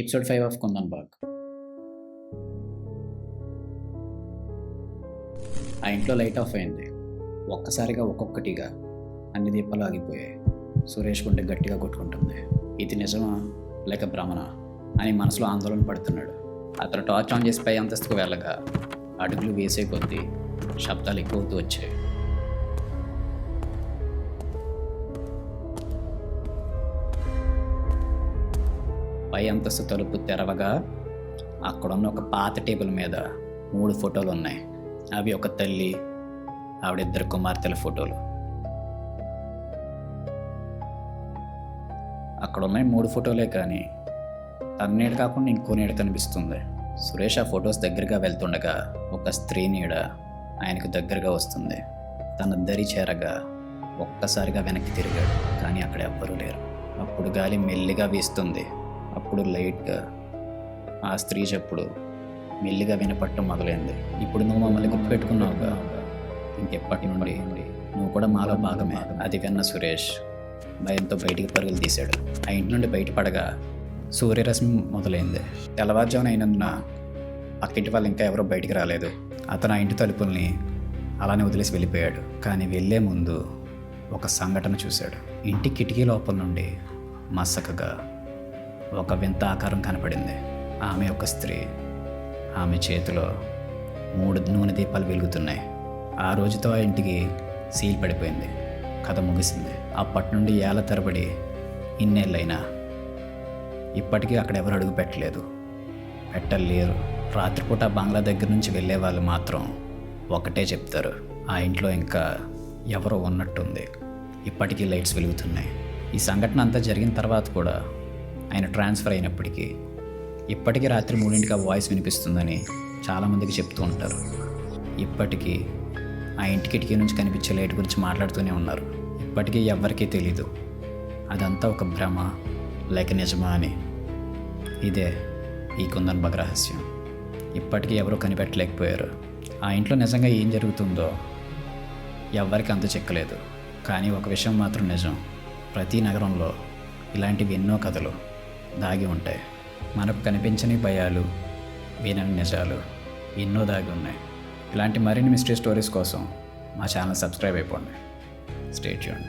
Episode 5 of kundan బాగ్. ఆ ఇంట్లో light of అయింది. ఒక్కసారిగా ఒక్కొక్కటిగా అన్ని దీపాలు ఆగిపోయాయి. సురేష్ గుండె గట్టిగా కొట్టుకుంటుంది. ఇది నిజమా లేక భ్రమణ అని మనసులో ఆందోళన పడుతున్నాడు. అతను టార్చ్ ఆన్ చేసి పై అంతస్తుకు వెళ్ళగా అడుగులు వేసే కొద్దీ శబ్దాలు ఎక్కువవుతూ వచ్చాయి. పై అంతస్తు తలుపు తెరవగా అక్కడున్న ఒక పాత టేబుల్ మీద 3 ఫోటోలు ఉన్నాయి. అవి ఒక తల్లి, ఆవిడిద్దరు కుమార్తెల ఫోటోలు. అక్కడ ఉన్నాయి 3 ఫోటోలే, కానీ తన నీడ కాకుండా ఇంకో నీడ కనిపిస్తుంది. సురేష్ ఆ ఫొటోస్ దగ్గరగా వెళ్తుండగా ఒక స్త్రీ నీడ ఆయనకు దగ్గరగా వస్తుంది. తన దరి చేరగా ఒక్కసారిగా వెనక్కి తిరిగాడు, కానీ అక్కడ ఎవ్వరూ లేరు. అప్పుడు గాలి మెల్లిగా వీస్తుంది. అప్పుడు లైట్గా ఆ స్త్రీ చెప్పుడు మెల్లిగా వినపట్టడం మొదలైంది. ఇప్పుడు నువ్వు మమ్మల్ని గుర్తుపెట్టుకున్నావుగా, ఇంకెప్పటి నుండి నువ్వు కూడా మాలో భాగమే. అది విన్న సురేష్ భయంతో బయటికి పరుగులు తీశాడు. ఆ ఇంటి నుండి బయటపడగా సూర్యరశ్మి మొదలైంది. తెల్లవారుజామున అయినందున పక్కింటి వాళ్ళు ఇంకా ఎవరో బయటికి రాలేదు. అతను ఆ ఇంటి తలుపుల్ని అలానే వదిలేసి వెళ్ళిపోయాడు. కానీ వెళ్ళే ముందు ఒక సంఘటన చూశాడు. ఇంటి కిటికీ లోపల నుండి మసకగా ఒక వింత ఆకారం కనపడింది. ఆమె ఒక స్త్రీ. ఆమె చేతిలో 3 నూనె దీపాలు వెలుగుతున్నాయి. ఆ రోజుతో ఆ ఇంటికి సీల్ పడిపోయింది. కథ ముగిసింది. అప్పటి నుండి ఏళ్ల తరబడి ఇన్నేళ్ళైనా ఇప్పటికీ అక్కడ ఎవరు అడుగు పెట్టలేరు. రాత్రిపూట బంగ్లా దగ్గర నుంచి వెళ్ళే వాళ్ళు మాత్రం ఒకటే చెప్తారు, ఆ ఇంట్లో ఇంకా ఎవరో ఉన్నట్టుంది. ఇప్పటికీ లైట్స్ వెలుగుతున్నాయి. ఈ సంఘటన అంతా జరిగిన తర్వాత కూడా ఆయన ట్రాన్స్ఫర్ అయినప్పటికీ ఇప్పటికీ రాత్రి 3ంటికి ఆ వాయిస్ వినిపిస్తుందని చాలామందికి చెప్తూ ఉంటారు. ఇప్పటికీ ఆ ఇంటి కిటికీ నుంచి కనిపించే లైట్ గురించి మాట్లాడుతూనే ఉన్నారు. ఇప్పటికీ ఎవ్వరికీ తెలీదు అదంతా ఒక భ్రమ లేక నిజమా అని. ఇదే ఈ కుందన్ బాగ్ రహస్యం. ఇప్పటికీ ఎవరూ కనిపెట్టలేకపోయారు. ఆ ఇంట్లో నిజంగా ఏం జరుగుతుందో ఎవ్వరికి అంత చెక్కలేదు. కానీ ఒక విషయం మాత్రం నిజం, ప్రతి నగరంలో ఇలాంటివి ఎన్నో కథలు దాగి ఉంటాయి. మనకు కనిపించని భయాలు, వినని నిజాలు ఎన్నో దాగి ఉన్నాయి. ఇలాంటి మరిన్ని మిస్టరీ స్టోరీస్ కోసం మా ఛానల్ సబ్స్క్రైబ్ అయిపోండి. Stay tuned.